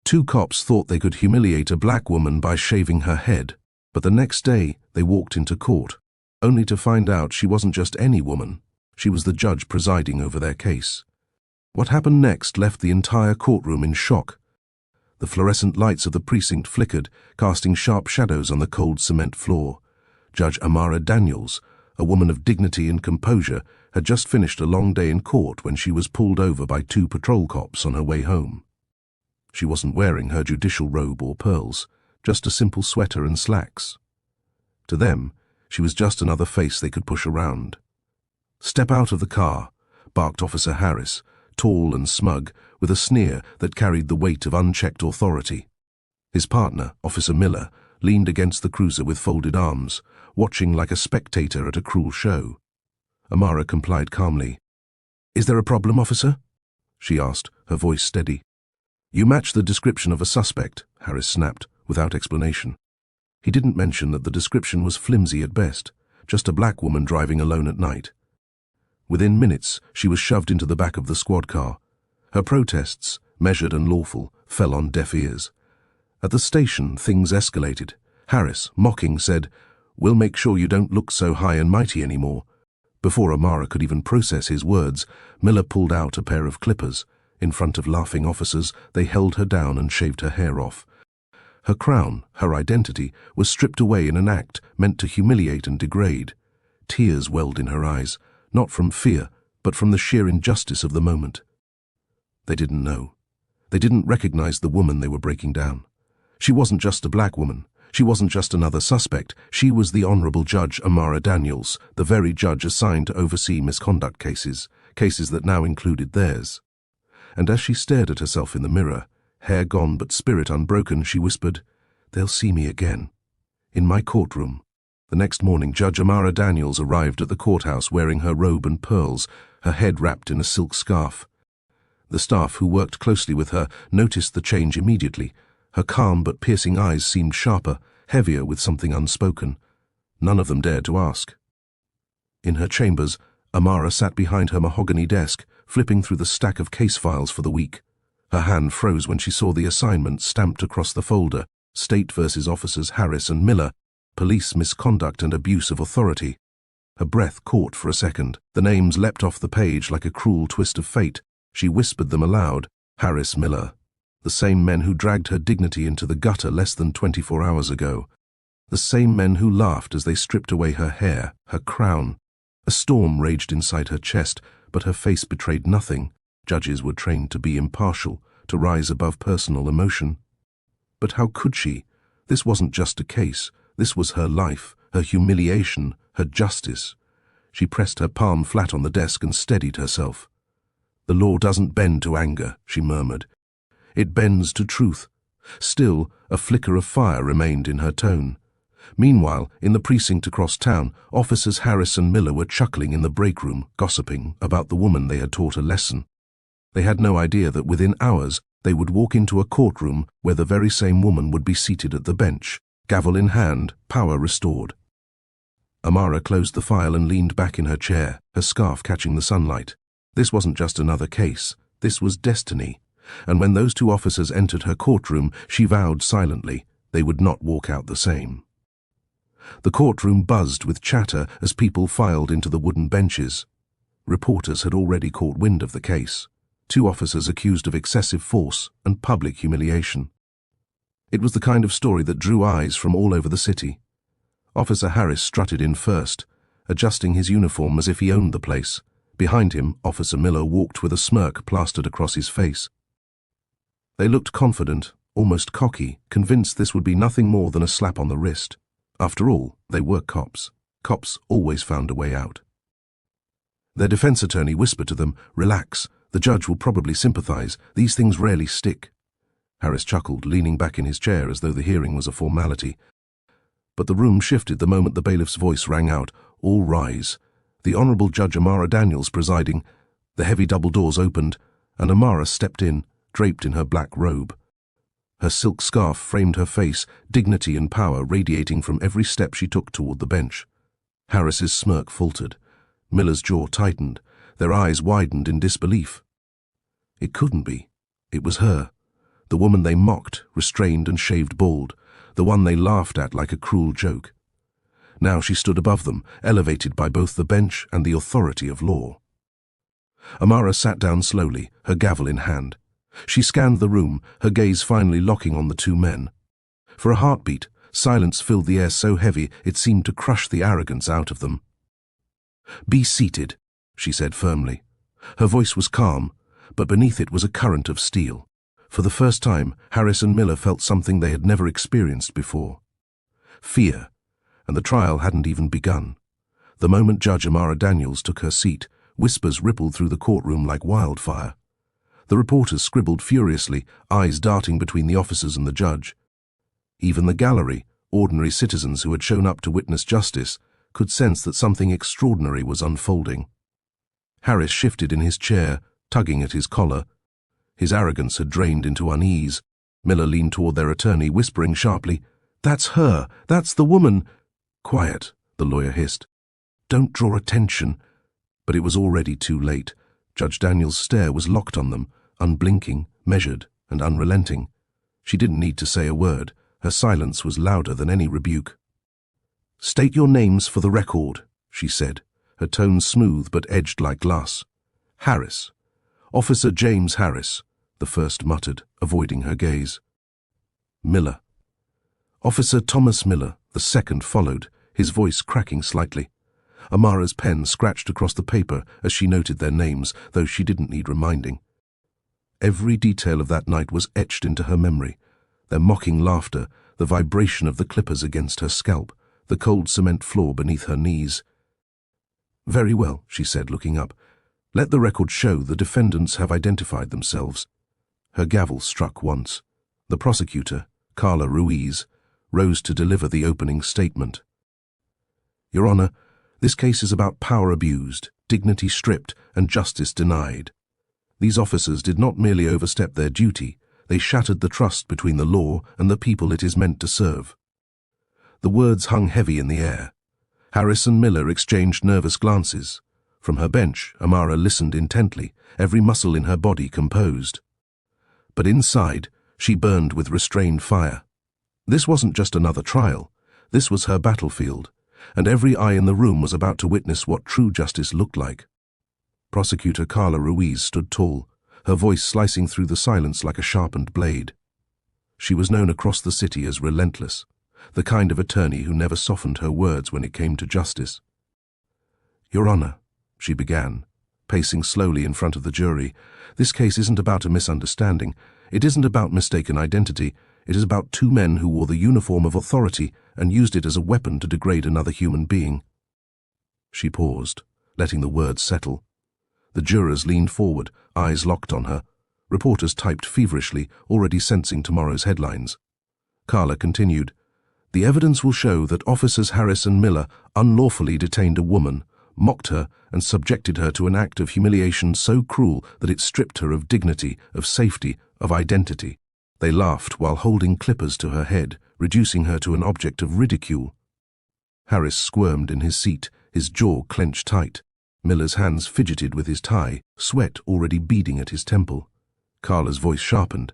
Two cops thought they could humiliate a black woman by shaving her head, but the next day they walked into court, only to find out she wasn't just any woman. She was the judge presiding over their case. What happened next left the entire courtroom in shock. The fluorescent lights of the precinct flickered, casting sharp shadows on the cold cement floor. Judge Amara Daniels, a woman of dignity and composure, had just finished a long day in court when she was pulled over by two patrol cops on her way home. She wasn't wearing her judicial robe or pearls, just a simple sweater and slacks. To them, she was just another face they could push around. "Step out of the car," barked Officer Harris, tall and smug, with a sneer that carried the weight of unchecked authority. His partner, Officer Miller, leaned against the cruiser with folded arms, watching like a spectator at a cruel show. Amara complied calmly. "Is there a problem, officer?" she asked, her voice steady. "You match the description of a suspect," Harris snapped, without explanation. He didn't mention that the description was flimsy at best, just a black woman driving alone at night. Within minutes, she was shoved into the back of the squad car. Her protests, measured and lawful, fell on deaf ears. At the station, things escalated. Harris, mocking, said, "We'll make sure you don't look so high and mighty anymore." Before Amara could even process his words, Miller pulled out a pair of clippers. In front of laughing officers, they held her down and shaved her hair off. Her crown, her identity, was stripped away in an act meant to humiliate and degrade. Tears welled in her eyes, not from fear, but from the sheer injustice of the moment. They didn't know. They didn't recognize the woman they were breaking down. She wasn't just a black woman. She wasn't just another suspect. She was the Honorable Judge Amara Daniels, the very judge assigned to oversee misconduct cases, cases that now included theirs. And as she stared at herself in the mirror, hair gone but spirit unbroken, she whispered, "They'll see me again. In my courtroom." The next morning, Judge Amara Daniels arrived at the courthouse wearing her robe and pearls, her head wrapped in a silk scarf. The staff who worked closely with her noticed the change immediately. Her calm but piercing eyes seemed sharper, heavier with something unspoken. None of them dared to ask. In her chambers, Amara sat behind her mahogany desk, flipping through the stack of case files for the week. Her hand froze when she saw the assignment stamped across the folder: State versus Officers Harris and Miller, Police Misconduct and Abuse of Authority. Her breath caught for a second. The names leapt off the page like a cruel twist of fate. She whispered them aloud. Harris, Miller. The same men who dragged her dignity into the gutter less than 24 hours ago. The same men who laughed as they stripped away her hair, her crown. A storm raged inside her chest, but her face betrayed nothing. Judges were trained to be impartial, to rise above personal emotion. But how could she? This wasn't just a case. This was her life, her humiliation, her justice. She pressed her palm flat on the desk and steadied herself. "The law doesn't bend to anger," she murmured. "It bends to truth." Still, a flicker of fire remained in her tone. Meanwhile, in the precinct across town, Officers Harris and Miller were chuckling in the break room, gossiping about the woman they had taught a lesson. They had no idea that within hours they would walk into a courtroom where the very same woman would be seated at the bench, gavel in hand, power restored. Amara closed the file and leaned back in her chair, her scarf catching the sunlight. This wasn't just another case. This was destiny. And when those two officers entered her courtroom, she vowed silently they would not walk out the same. The courtroom buzzed with chatter as people filed into the wooden benches. Reporters had already caught wind of the case. Two officers accused of excessive force and public humiliation. It was the kind of story that drew eyes from all over the city. Officer Harris strutted in first, adjusting his uniform as if he owned the place. Behind him, Officer Miller walked with a smirk plastered across his face. They looked confident, almost cocky, convinced this would be nothing more than a slap on the wrist. After all, they were cops. Cops always found a way out. Their defense attorney whispered to them, "Relax, the judge will probably sympathize. These things rarely stick." Harris chuckled, leaning back in his chair as though the hearing was a formality. But the room shifted the moment the bailiff's voice rang out, "All rise." The Honorable Judge Amara Daniels presiding. The heavy double doors opened, and Amara stepped in, draped in her black robe. Her silk scarf framed her face, dignity and power radiating from every step she took toward the bench. Harris's smirk faltered. Miller's jaw tightened. Their eyes widened in disbelief. It couldn't be. It was her. The woman they mocked, restrained and shaved bald, the one they laughed at like a cruel joke. Now she stood above them, elevated by both the bench and the authority of law. Amara sat down slowly, her gavel in hand. She scanned the room, her gaze finally locking on the two men. For a heartbeat, silence filled the air so heavy it seemed to crush the arrogance out of them. "Be seated," she said firmly. Her voice was calm, but beneath it was a current of steel. For the first time, Harris and Miller felt something they had never experienced before. Fear, and the trial hadn't even begun. The moment Judge Amara Daniels took her seat, whispers rippled through the courtroom like wildfire. The reporters scribbled furiously, eyes darting between the officers and the judge. Even the gallery, ordinary citizens who had shown up to witness justice, could sense that something extraordinary was unfolding. Harris shifted in his chair, tugging at his collar. His arrogance had drained into unease. Miller leaned toward their attorney, whispering sharply, "That's her! That's the woman!" "Quiet," the lawyer hissed. "Don't draw attention." But it was already too late. Judge Daniels' stare was locked on them, unblinking, measured, and unrelenting. She didn't need to say a word. Her silence was louder than any rebuke. "State your names for the record," she said, her tone smooth but edged like glass. "Harris. Officer James Harris," the first muttered, avoiding her gaze. "Miller." "Officer Thomas Miller," the second followed, his voice cracking slightly. Amara's pen scratched across the paper as she noted their names, though she didn't need reminding. Every detail of that night was etched into her memory. Their mocking laughter, the vibration of the clippers against her scalp, the cold cement floor beneath her knees. "Very well," she said, looking up. "Let the record show the defendants have identified themselves." Her gavel struck once. The prosecutor, Carla Ruiz, rose to deliver the opening statement. "Your Honor, this case is about power abused, dignity stripped, and justice denied. These officers did not merely overstep their duty, they shattered the trust between the law and the people it is meant to serve." The words hung heavy in the air. Harris and Miller exchanged nervous glances. From her bench, Amara listened intently, every muscle in her body composed. But inside, she burned with restrained fire. This wasn't just another trial. This was her battlefield, and every eye in the room was about to witness what true justice looked like. Prosecutor Carla Ruiz stood tall, her voice slicing through the silence like a sharpened blade. She was known across the city as relentless, the kind of attorney who never softened her words when it came to justice. "Your Honor," she began, pacing slowly in front of the jury, "this case isn't about a misunderstanding. It isn't about mistaken identity. It is about two men who wore the uniform of authority and used it as a weapon to degrade another human being." She paused, letting the words settle. The jurors leaned forward, eyes locked on her. Reporters typed feverishly, already sensing tomorrow's headlines. Carla continued, "The evidence will show that officers Harris and Miller unlawfully detained a woman, mocked her, and subjected her to an act of humiliation so cruel that it stripped her of dignity, of safety, of identity. They laughed while holding clippers to her head, reducing her to an object of ridicule." Harris squirmed in his seat, his jaw clenched tight. Miller's hands fidgeted with his tie, sweat already beading at his temple. Carla's voice sharpened.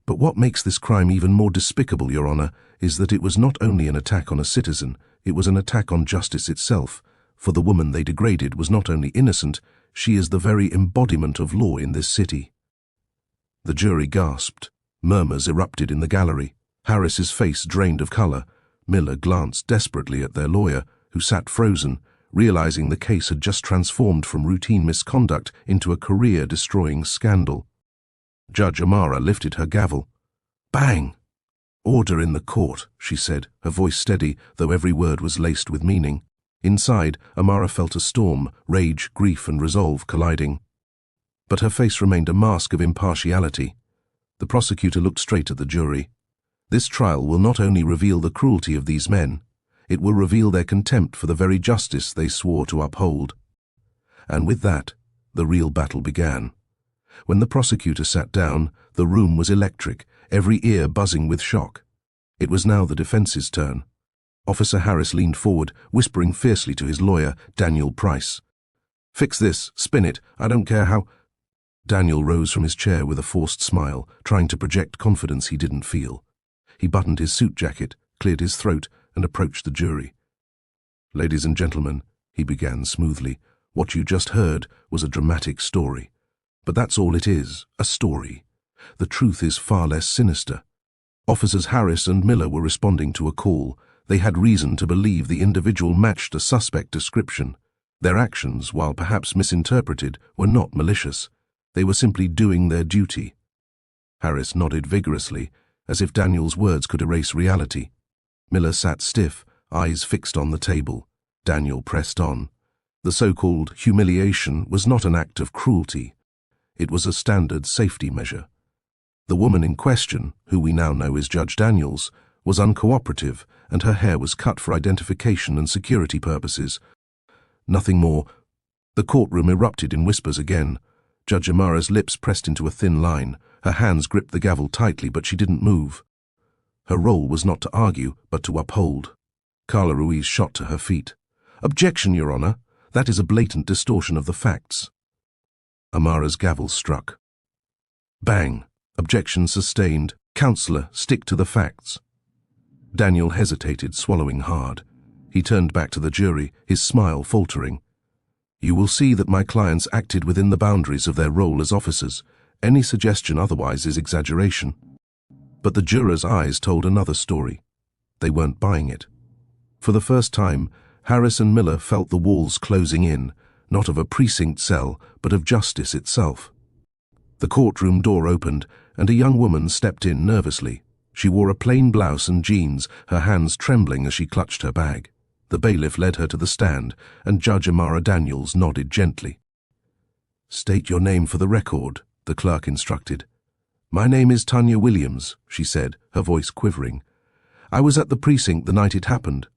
"But what makes this crime even more despicable, Your Honor, is that it was not only an attack on a citizen, it was an attack on justice itself. For the woman they degraded was not only innocent, she is the very embodiment of law in this city." The jury gasped. Murmurs erupted in the gallery. Harris's face drained of color. Miller glanced desperately at their lawyer, who sat frozen, realizing the case had just transformed from routine misconduct into a career-destroying scandal. Judge Amara lifted her gavel. "Bang!" "Order in the court," she said, her voice steady, though every word was laced with meaning. Inside, Amara felt a storm, rage, grief, and resolve colliding. But her face remained a mask of impartiality. The prosecutor looked straight at the jury. "This trial will not only reveal the cruelty of these men, it will reveal their contempt for the very justice they swore to uphold." And with that, the real battle began. When the prosecutor sat down, the room was electric, every ear buzzing with shock. It was now the defense's turn. Officer Harris leaned forward, whispering fiercely to his lawyer, Daniel Price. "Fix this, spin it, I don't care how—" Daniel rose from his chair with a forced smile, trying to project confidence he didn't feel. He buttoned his suit jacket, cleared his throat, and approached the jury. "Ladies and gentlemen," he began smoothly, "what you just heard was a dramatic story. But that's all it is, a story. The truth is far less sinister. Officers Harris and Miller were responding to a call. They had reason to believe the individual matched a suspect description. Their actions, while perhaps misinterpreted, were not malicious. They were simply doing their duty." Harris nodded vigorously, as if Daniel's words could erase reality. Miller sat stiff, eyes fixed on the table. Daniel pressed on. The so-called humiliation was not an act of cruelty. It was a standard safety measure. The woman in question, who we now know is Judge Daniels, was uncooperative, and her hair was cut for identification and security purposes. Nothing more. The courtroom erupted in whispers again. Judge Amara's lips pressed into a thin line. Her hands gripped the gavel tightly, but she didn't move. Her role was not to argue, but to uphold. Carla Ruiz shot to her feet. "Objection, Your Honor. That is a blatant distortion of the facts." Amara's gavel struck. Bang. Objection sustained. "Counselor, stick to the facts." Daniel hesitated, swallowing hard. He turned back to the jury, his smile faltering. "You will see that my clients acted within the boundaries of their role as officers. Any suggestion otherwise is exaggeration." But the jurors' eyes told another story. They weren't buying it. For the first time, Harris and Miller felt the walls closing in, not of a precinct cell, but of justice itself. The courtroom door opened, and a young woman stepped in nervously. She wore a plain blouse and jeans, her hands trembling as she clutched her bag. The bailiff led her to the stand, and Judge Amara Daniels nodded gently. "State your name for the record," the clerk instructed. "My name is Tanya Williams," she said, her voice quivering. "I was at the precinct the night it happened."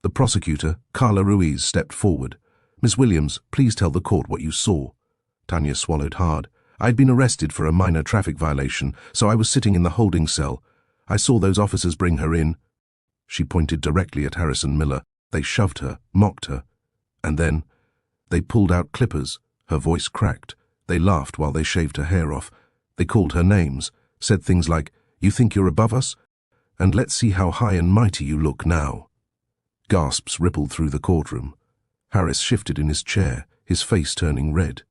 The prosecutor, Carla Ruiz, stepped forward. "Miss Williams, please tell the court what you saw." Tanya swallowed hard. "I'd been arrested for a minor traffic violation, so I was sitting in the holding cell. I saw those officers bring her in." She pointed directly at Harrison Miller. "They shoved her, mocked her. And then they pulled out clippers." Her voice cracked. "They laughed while they shaved her hair off. They called her names, said things like, 'You think you're above us? And let's see how high and mighty you look now.'" Gasps rippled through the courtroom. Harris shifted in his chair, his face turning red.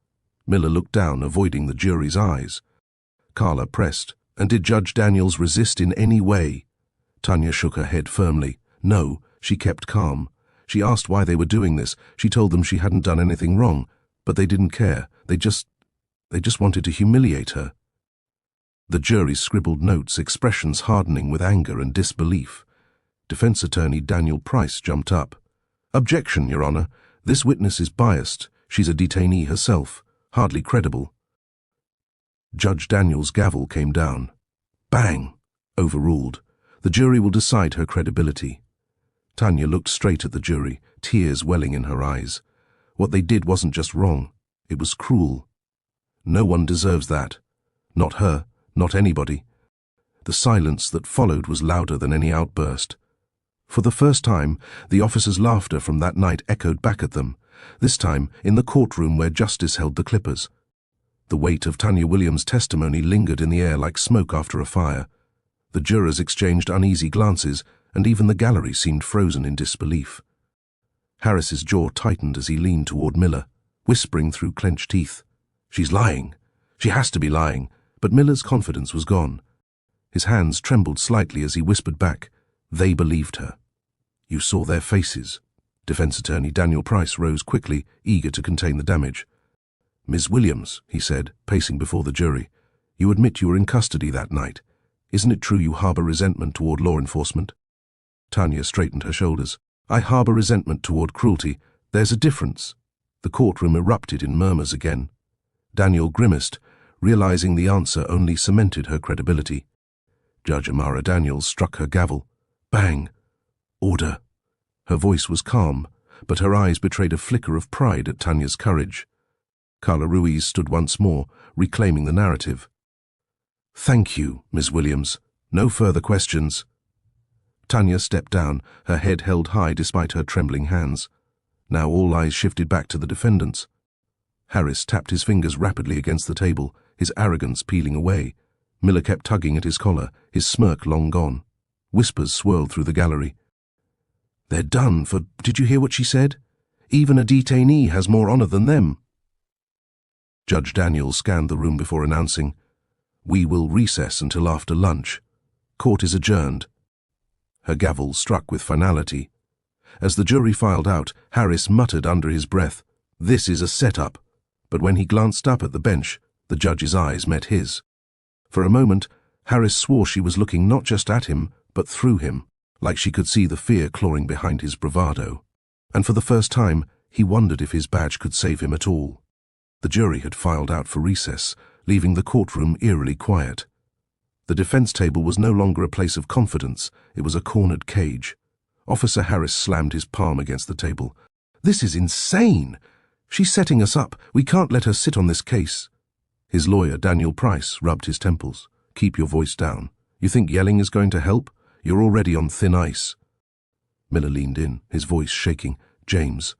Miller looked down, avoiding the jury's eyes. Carla pressed. "And did Judge Daniels resist in any way?" Tanya shook her head firmly. "No," she kept calm. She asked why they were doing this. She told them she hadn't done anything wrong, but they didn't care. They just wanted to humiliate her. The jury scribbled notes, expressions hardening with anger and disbelief. Defense attorney Daniel Price jumped up. "Objection, Your Honor. This witness is biased. She's a detainee herself. Hardly credible." Judge Daniels' gavel came down. Bang! Overruled. The jury will decide her credibility. Tanya looked straight at the jury, tears welling in her eyes. What they did wasn't just wrong. It was cruel. No one deserves that. Not her, not anybody. The silence that followed was louder than any outburst. For the first time, the officers' laughter from that night echoed back at them, this time in the courtroom where justice held the clippers. The weight of Tanya Williams' testimony lingered in the air like smoke after a fire. The jurors exchanged uneasy glances, and even the gallery seemed frozen in disbelief. Harris's jaw tightened as he leaned toward Miller, whispering through clenched teeth, "She's lying. She has to be lying." But Miller's confidence was gone. His hands trembled slightly as he whispered back, "They believed her." "You saw their faces." Defense attorney Daniel Price rose quickly, eager to contain the damage. "Ms. Williams," he said, pacing before the jury, "you admit you were in custody that night. Isn't it true you harbor resentment toward law enforcement?" Tanya straightened her shoulders. "I harbor resentment toward cruelty. There's a difference." The courtroom erupted in murmurs again. Daniel grimaced, realizing the answer only cemented her credibility. Judge Amara Daniels struck her gavel. Bang! Order. Her voice was calm, but her eyes betrayed a flicker of pride at Tanya's courage. Carla Ruiz stood once more, reclaiming the narrative. "Thank you, Ms. Williams. No further questions." Tanya stepped down, her head held high despite her trembling hands. Now all eyes shifted back to the defendants. Harris tapped his fingers rapidly against the table, his arrogance peeling away. Miller kept tugging at his collar, his smirk long gone. Whispers swirled through the gallery. "They're done for... Did you hear what she said? Even a detainee has more honor than them." Judge Daniels scanned the room before announcing, "We will recess until after lunch. Court is adjourned." Her gavel struck with finality. As the jury filed out, Harris muttered under his breath, "This is a setup." But when he glanced up at the bench, the judge's eyes met his. For a moment, Harris swore she was looking not just at him, but through him, like she could see the fear clawing behind his bravado. And for the first time, he wondered if his badge could save him at all. The jury had filed out for recess, leaving the courtroom eerily quiet. The defense table was no longer a place of confidence, it was a cornered cage. Officer Harris slammed his palm against the table. "This is insane! She's setting us up. We can't let her sit on this case." His lawyer, Daniel Price, rubbed his temples. "Keep your voice down. You think yelling is going to help? You're already on thin ice." Miller leaned in, his voice shaking. "James,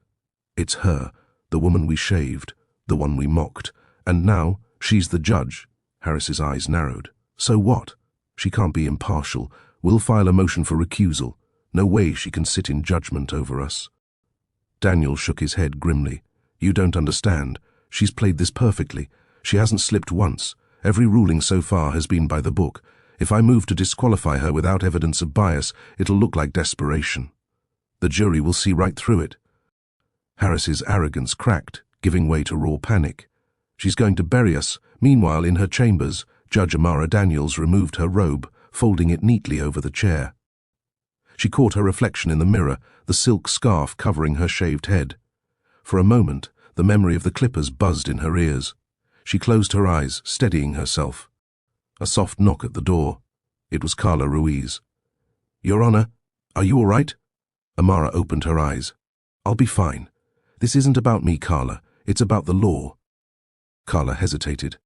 it's her, the woman we shaved, the one we mocked. And now, she's the judge." Harris's eyes narrowed. "So what? She can't be impartial. We'll file a motion for recusal. No way she can sit in judgment over us." Daniel shook his head grimly. "You don't understand. She's played this perfectly. She hasn't slipped once. Every ruling so far has been by the book. If I move to disqualify her without evidence of bias, it'll look like desperation. The jury will see right through it." Harris's arrogance cracked, giving way to raw panic. "She's going to bury us." Meanwhile, in her chambers, Judge Amara Daniels removed her robe, folding it neatly over the chair. She caught her reflection in the mirror, the silk scarf covering her shaved head. For a moment, the memory of the clippers buzzed in her ears. She closed her eyes, steadying herself. A soft knock at the door. It was Carla Ruiz. "Your Honor, are you all right?" Amara opened her eyes. "I'll be fine. This isn't about me, Carla. It's about the law." Carla hesitated.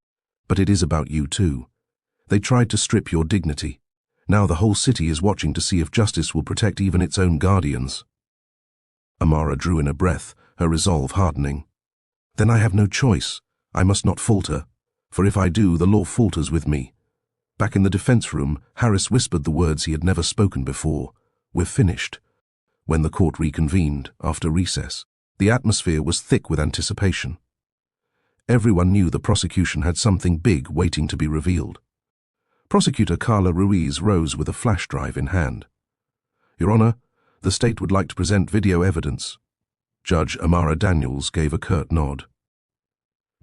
"But it is about you too. They tried to strip your dignity. Now the whole city is watching to see if justice will protect even its own guardians." Amara drew in a breath, her resolve hardening. "Then I have no choice. I must not falter. For if I do, the law falters with me." Back in the defense room, Harris whispered the words he had never spoken before. "We're finished." When the court reconvened, after recess, the atmosphere was thick with anticipation. Everyone knew the prosecution had something big waiting to be revealed. Prosecutor Carla Ruiz rose with a flash drive in hand. "Your Honor, the state would like to present video evidence." Judge Amara Daniels gave a curt nod.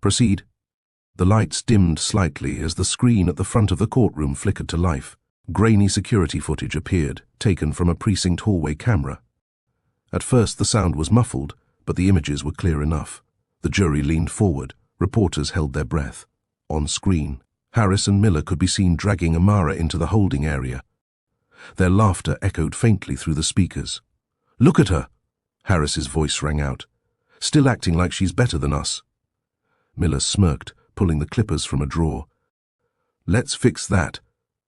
"Proceed." The lights dimmed slightly as the screen at the front of the courtroom flickered to life. Grainy security footage appeared, taken from a precinct hallway camera. At first the sound was muffled, but the images were clear enough. The jury leaned forward. Reporters held their breath. On screen, Harris and Miller could be seen dragging Amara into the holding area. Their laughter echoed faintly through the speakers. "Look at her!" Harris's voice rang out. "Still acting like she's better than us." Miller smirked, pulling the clippers from a drawer. "Let's fix that."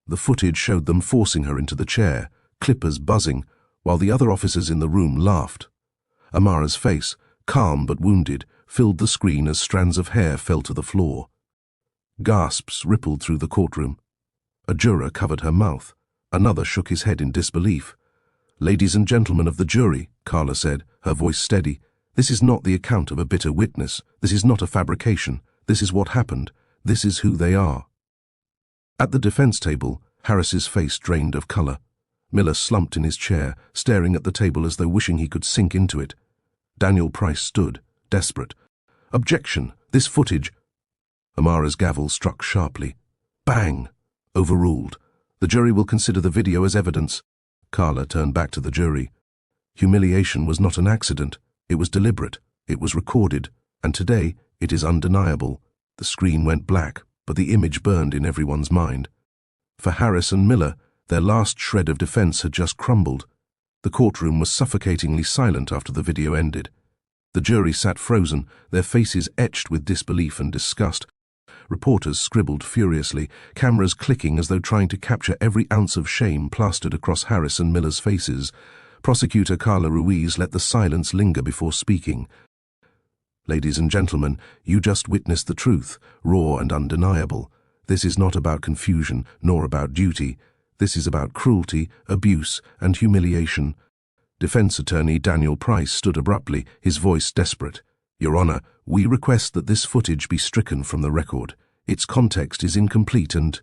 The footage showed them forcing her into the chair, clippers buzzing, while the other officers in the room laughed. Amara's face, calm but wounded, filled the screen as strands of hair fell to the floor. Gasps rippled through the courtroom. A juror covered her mouth. Another shook his head in disbelief. "Ladies and gentlemen of the jury," Carla said, her voice steady, "this is not the account of a bitter witness. This is not a fabrication. This is what happened. This is who they are." At the defense table, Harris's face drained of color. Miller slumped in his chair, staring at the table as though wishing he could sink into it. Daniel Price stood, desperate. "Objection! This footage—" Amara's gavel struck sharply. Bang! Overruled. "The jury will consider the video as evidence." Carla turned back to the jury. Humiliation was not an accident. It was deliberate. It was recorded. And today, it is undeniable. The screen went black, but the image burned in everyone's mind. For Harris and Miller, their last shred of defense had just crumbled. The courtroom was suffocatingly silent after the video ended. The jury sat frozen, their faces etched with disbelief and disgust. Reporters scribbled furiously, cameras clicking as though trying to capture every ounce of shame plastered across Harris and Miller's faces. Prosecutor Carla Ruiz let the silence linger before speaking. Ladies and gentlemen, you just witnessed the truth, raw and undeniable. This is not about confusion, nor about duty. This is about cruelty, abuse, and humiliation. Defense attorney Daniel Price stood abruptly, his voice desperate. Your Honor, we request that this footage be stricken from the record. Its context is incomplete and—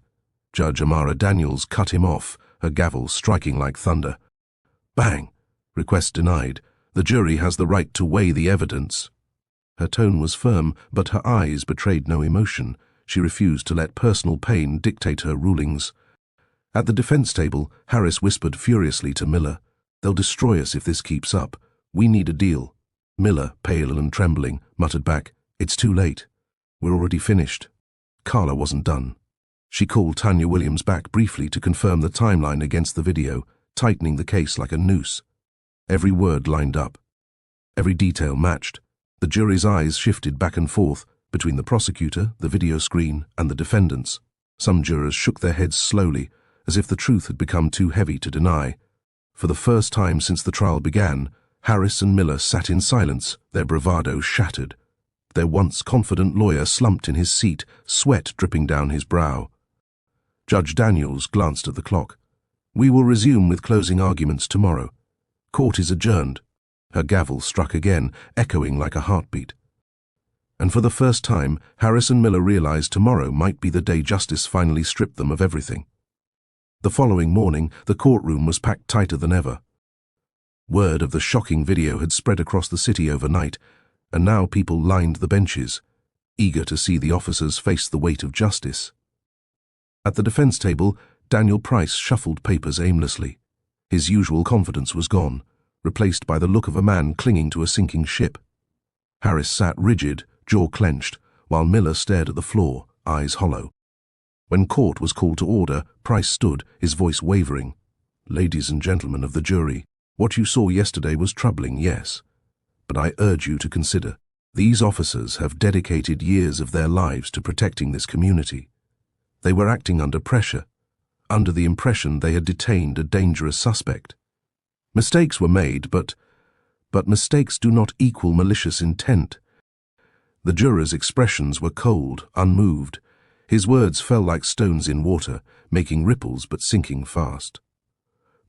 Judge Amara Daniels cut him off, her gavel striking like thunder. Bang! Request denied. The jury has the right to weigh the evidence. Her tone was firm, but her eyes betrayed no emotion. She refused to let personal pain dictate her rulings. At the defense table, Harris whispered furiously to Miller, "They'll destroy us if this keeps up. We need a deal." Miller, pale and trembling, muttered back, "It's too late. We're already finished." Carla wasn't done. She called Tanya Williams back briefly to confirm the timeline against the video, tightening the case like a noose. Every word lined up. Every detail matched. The jury's eyes shifted back and forth between the prosecutor, the video screen, and the defendants. Some jurors shook their heads slowly, as if the truth had become too heavy to deny. For the first time since the trial began, Harris and Miller sat in silence, their bravado shattered. Their once confident lawyer slumped in his seat, sweat dripping down his brow. Judge Daniels glanced at the clock. "We will resume with closing arguments tomorrow. Court is adjourned." Her gavel struck again, echoing like a heartbeat. And for the first time, Harris and Miller realized tomorrow might be the day justice finally stripped them of everything. The following morning, the courtroom was packed tighter than ever. Word of the shocking video had spread across the city overnight, and now people lined the benches, eager to see the officers face the weight of justice. At the defense table, Daniel Price shuffled papers aimlessly. His usual confidence was gone, replaced by the look of a man clinging to a sinking ship. Harris sat rigid, jaw clenched, while Miller stared at the floor, eyes hollow. When court was called to order, Price stood, his voice wavering. "Ladies and gentlemen of the jury, what you saw yesterday was troubling, yes. But I urge you to consider, these officers have dedicated years of their lives to protecting this community. They were acting under pressure, under the impression they had detained a dangerous suspect. Mistakes were made, but mistakes do not equal malicious intent." The juror's expressions were cold, unmoved. His words fell like stones in water, making ripples but sinking fast.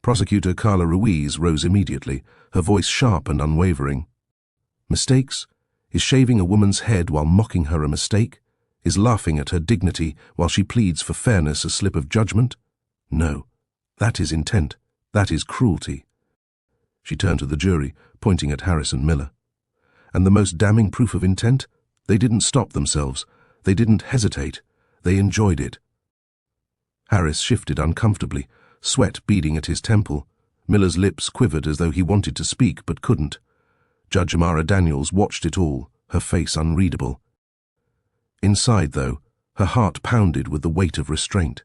Prosecutor Carla Ruiz rose immediately, her voice sharp and unwavering. "Mistakes? Is shaving a woman's head while mocking her a mistake? Is laughing at her dignity while she pleads for fairness a slip of judgment? No, that is intent. That is cruelty." She turned to the jury, pointing at Harris and Miller. And the most damning proof of intent? They didn't stop themselves. They didn't hesitate. They enjoyed it. Harris shifted uncomfortably, sweat beading at his temple. Miller's lips quivered as though he wanted to speak but couldn't. Judge Amara Daniels watched it all, her face unreadable. Inside, though, her heart pounded with the weight of restraint.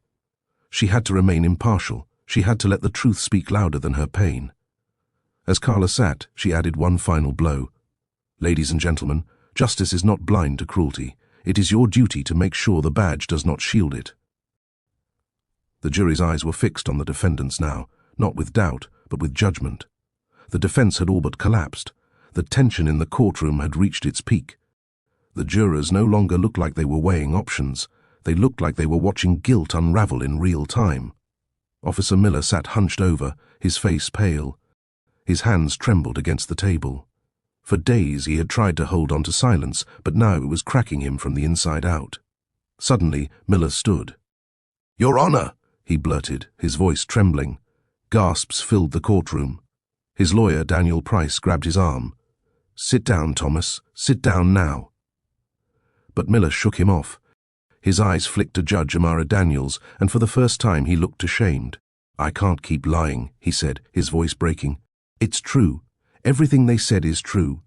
She had to remain impartial. She had to let the truth speak louder than her pain. As Carla sat, she added one final blow. "Ladies and gentlemen, justice is not blind to cruelty. It is your duty to make sure the badge does not shield it." The jury's eyes were fixed on the defendants now, not with doubt, but with judgment. The defense had all but collapsed. The tension in the courtroom had reached its peak. The jurors no longer looked like they were weighing options. They looked like they were watching guilt unravel in real time. Officer Miller sat hunched over, his face pale. His hands trembled against the table. For days he had tried to hold on to silence, but now it was cracking him from the inside out. Suddenly, Miller stood. "Your Honor!" he blurted, his voice trembling. Gasps filled the courtroom. His lawyer, Daniel Price, grabbed his arm. "Sit down, Thomas. Sit down now." But Miller shook him off. His eyes flicked to Judge Amara Daniels, and for the first time he looked ashamed. "I can't keep lying," he said, his voice breaking. "It's true. Everything they said is true."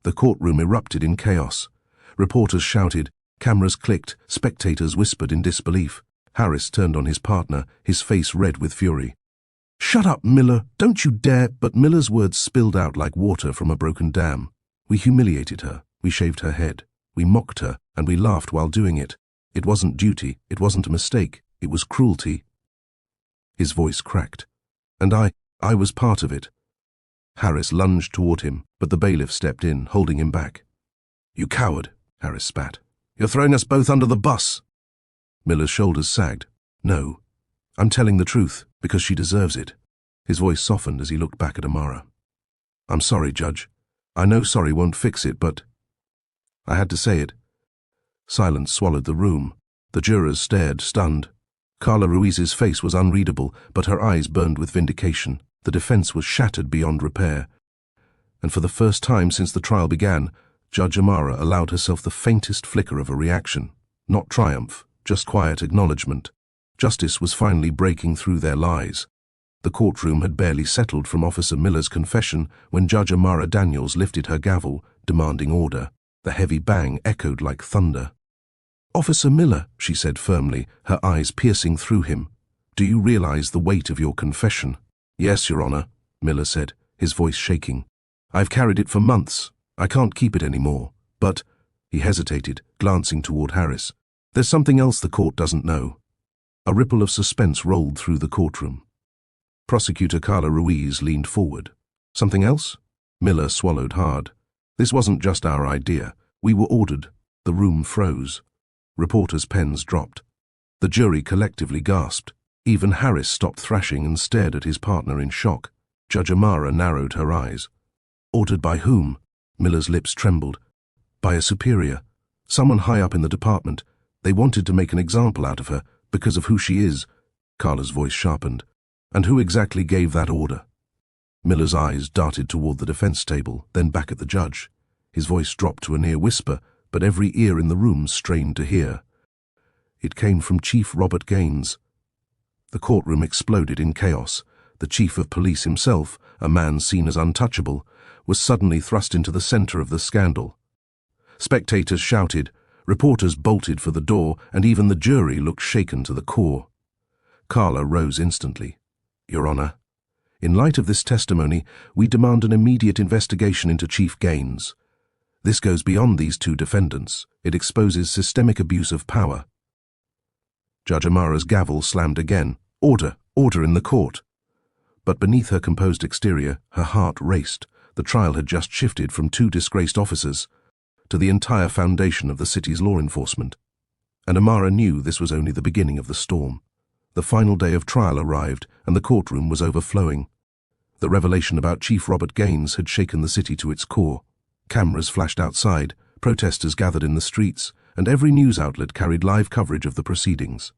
The courtroom erupted in chaos. Reporters shouted, cameras clicked, spectators whispered in disbelief. Harris turned on his partner, his face red with fury. "Shut up, Miller! Don't you dare!" But Miller's words spilled out like water from a broken dam. "We humiliated her. We shaved her head. We mocked her, and we laughed while doing it. It wasn't duty. It wasn't a mistake. It was cruelty." His voice cracked. "And I was part of it." Harris lunged toward him, but the bailiff stepped in, holding him back. "You coward," Harris spat. "You're throwing us both under the bus." Miller's shoulders sagged. "No, I'm telling the truth, because she deserves it." His voice softened as he looked back at Amara. "I'm sorry, Judge. I know sorry won't fix it, but I had to say it." Silence swallowed the room. The jurors stared, stunned. Carla Ruiz's face was unreadable, but her eyes burned with vindication. The defense was shattered beyond repair. And for the first time since the trial began, Judge Amara allowed herself the faintest flicker of a reaction. Not triumph, just quiet acknowledgement. Justice was finally breaking through their lies. The courtroom had barely settled from Officer Miller's confession when Judge Amara Daniels lifted her gavel, demanding order. The heavy bang echoed like thunder. "Officer Miller," she said firmly, her eyes piercing through him, "do you realize the weight of your confession?" "Yes, Your Honor," Miller said, his voice shaking. "I've carried it for months. I can't keep it anymore. But," he hesitated, glancing toward Harris, "there's something else the court doesn't know." A ripple of suspense rolled through the courtroom. Prosecutor Carla Ruiz leaned forward. "Something else?" Miller swallowed hard. "This wasn't just our idea. We were ordered." The room froze. Reporters' pens dropped. The jury collectively gasped. Even Harris stopped thrashing and stared at his partner in shock. Judge Amara narrowed her eyes. "Ordered by whom?" Miller's lips trembled. "By a superior. Someone high up in the department. They wanted to make an example out of her, because of who she is." Carla's voice sharpened. "And who exactly gave that order?" Miller's eyes darted toward the defense table, then back at the judge. His voice dropped to a near whisper, but every ear in the room strained to hear. "It came from Chief Robert Gaines." The courtroom exploded in chaos. The chief of police himself, a man seen as untouchable, was suddenly thrust into the center of the scandal. Spectators shouted, reporters bolted for the door, and even the jury looked shaken to the core. Carla rose instantly. "Your Honor, in light of this testimony, we demand an immediate investigation into Chief Gaines. This goes beyond these two defendants. It exposes systemic abuse of power." Judge Amara's gavel slammed again. "Order! Order in the court!" But beneath her composed exterior, her heart raced. The trial had just shifted from two disgraced officers to the entire foundation of the city's law enforcement. And Amara knew this was only the beginning of the storm. The final day of trial arrived, and the courtroom was overflowing. The revelation about Chief Robert Gaines had shaken the city to its core. Cameras flashed outside, protesters gathered in the streets, and every news outlet carried live coverage of the proceedings.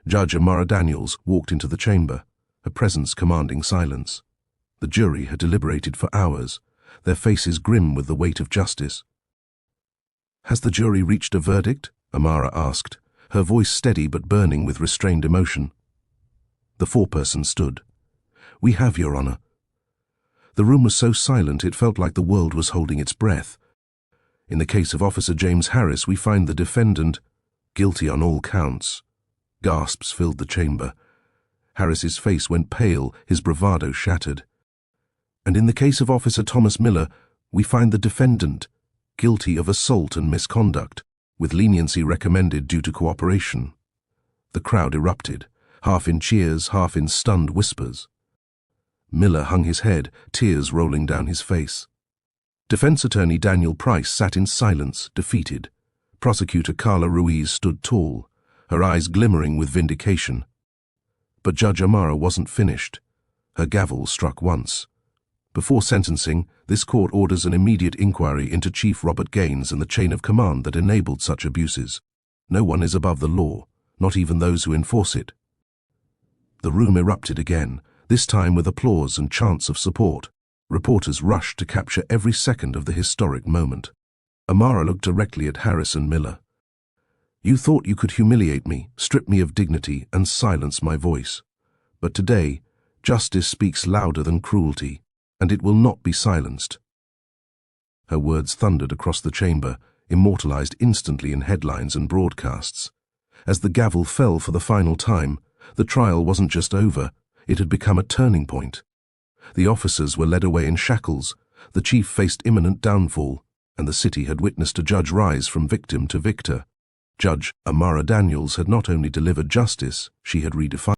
Judge Amara Daniels walked into the chamber, her presence commanding silence. The jury had deliberated for hours, their faces grim with the weight of justice. "Has the jury reached a verdict?" Amara asked, her voice steady but burning with restrained emotion. The foreperson stood. "We have, Your Honor." The room was so silent it felt like the world was holding its breath. "In the case of Officer James Harris, we find the defendant guilty on all counts." Gasps filled the chamber. Harris's face went pale, his bravado shattered. "And in the case of Officer Thomas Miller, we find the defendant guilty of assault and misconduct, with leniency recommended due to cooperation." The crowd erupted, half in cheers, half in stunned whispers. Miller hung his head, tears rolling down his face. Defense attorney Daniel Price sat in silence, defeated. Prosecutor Carla Ruiz stood tall, her eyes glimmering with vindication. But Judge Amara wasn't finished. Her gavel struck once. "Before sentencing, this court orders an immediate inquiry into Chief Robert Gaines and the chain of command that enabled such abuses. No one is above the law, not even those who enforce it." The room erupted again, this time with applause and chants of support. Reporters rushed to capture every second of the historic moment. Amara looked directly at Harris and Miller. "You thought you could humiliate me, strip me of dignity, and silence my voice. But today, justice speaks louder than cruelty, and it will not be silenced." Her words thundered across the chamber, immortalized instantly in headlines and broadcasts. As the gavel fell for the final time, the trial wasn't just over, it had become a turning point. The officers were led away in shackles, the chief faced imminent downfall, and the city had witnessed a judge rise from victim to victor. Judge Amara Daniels had not only delivered justice, she had redefined